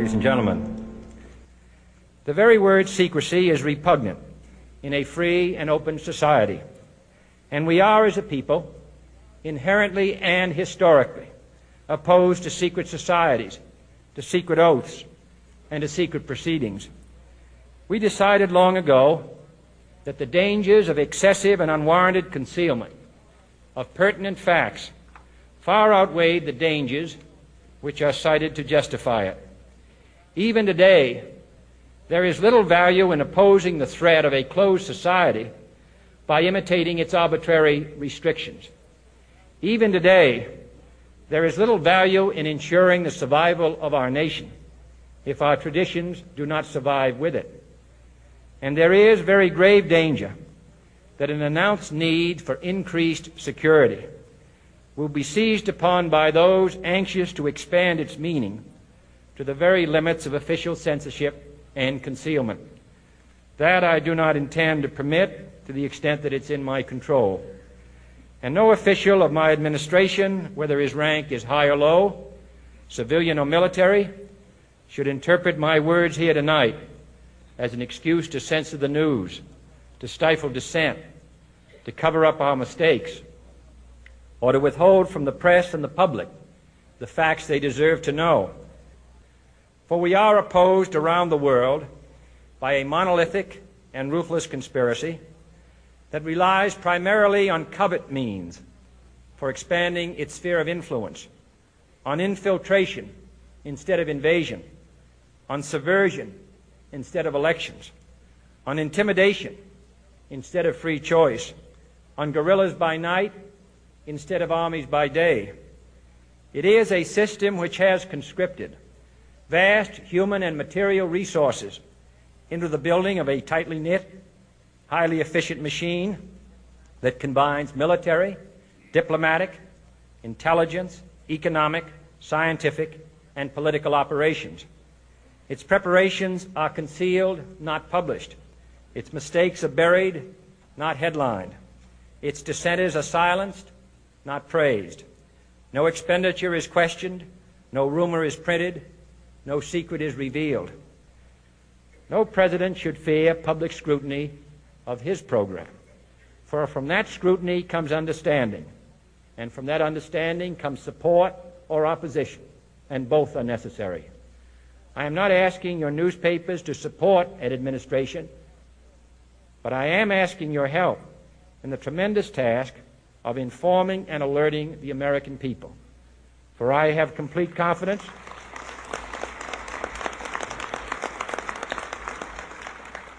ladies and gentlemen. The very word secrecy is repugnant in a free and open society, and we are, as a people, inherently and historically opposed to secret societies, to secret oaths, and to secret proceedings. We decided long ago that the dangers of excessive and unwarranted concealment of pertinent facts far outweighed the dangers which are cited to justify it. Even today, there is little value in opposing the threat of a closed society by imitating its arbitrary restrictions. Even today, there is little value in ensuring the survival of our nation if our traditions do not survive with it. And there is very grave danger that an announced need for increased security will be seized upon by those anxious to expand its meaning to the very limits of official censorship and concealment. That I do not intend to permit to the extent that it's in my control. And no official of my administration, whether his rank is high or low, civilian or military, should interpret my words here tonight as an excuse to censor the news, to stifle dissent, to cover up our mistakes, or to withhold from the press and the public the facts they deserve to know. For we are opposed around the world by a monolithic and ruthless conspiracy that relies primarily on covert means for expanding its sphere of influence, on infiltration instead of invasion, on subversion instead of elections, on intimidation instead of free choice, on guerrillas by night instead of armies by day. It is a system which has conscripted vast human and material resources into the building of a tightly knit, highly efficient machine that combines military, diplomatic, intelligence, economic, scientific, and political operations. Its preparations are concealed, not published. Its mistakes are buried, not headlined. Its dissenters are silenced, not praised. No expenditure is questioned, no rumor is printed, no secret is revealed. No president should fear public scrutiny of his program, for from that scrutiny comes understanding, and from that understanding comes support or opposition, and both are necessary. I am not asking your newspapers to support an administration, but I am asking your help in the tremendous task of informing and alerting the American people. For I have complete confidence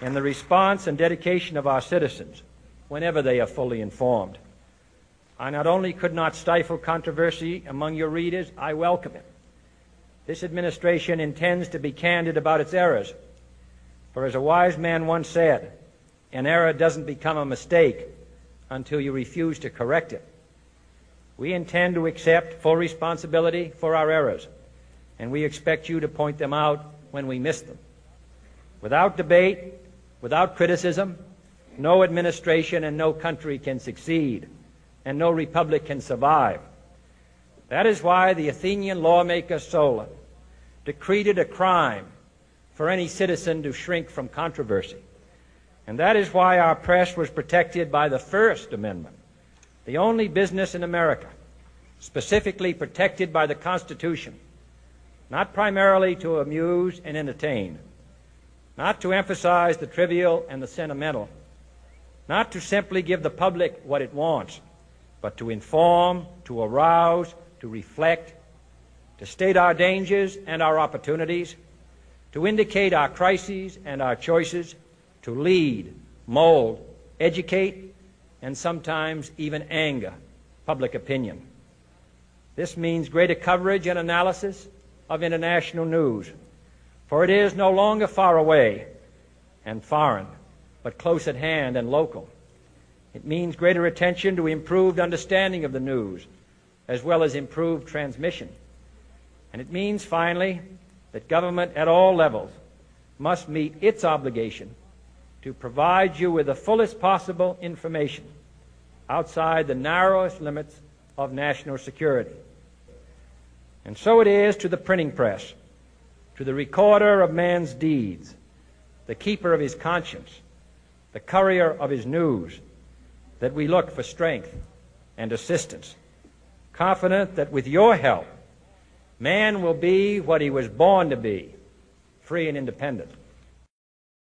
in the response and dedication of our citizens whenever they are fully informed. I not only could not stifle controversy among your readers, I welcome it. This administration intends to be candid about its errors. For as a wise man once said, an error doesn't become a mistake until you refuse to correct it. We intend to accept full responsibility for our errors, and we expect you to point them out when we miss them. Without debate, without criticism, no administration and no country can succeed, and no republic can survive. That is why the Athenian lawmaker Solon decreed it a crime for any citizen to shrink from controversy. And that is why our press was protected by the First Amendment, the only business in America specifically protected by the Constitution, not primarily to amuse and entertain, not to emphasize the trivial and the sentimental, not to simply give the public what it wants, but to inform, to arouse, to reflect, to state our dangers and our opportunities, to indicate our crises and our choices, to lead, mold, educate, and sometimes even anger public opinion. This means greater coverage and analysis of international news, for it is no longer far away and foreign, but close at hand and local. It means greater attention to improved understanding of the news, as well as improved transmission. And it means, finally, that government at all levels must meet its obligation to provide you with the fullest possible information outside the narrowest limits of national security. And so it is to the printing press, to the recorder of man's deeds, the keeper of his conscience, the courier of his news, that we look for strength and assistance, confident that with your help, man will be what he was born to be, free and independent.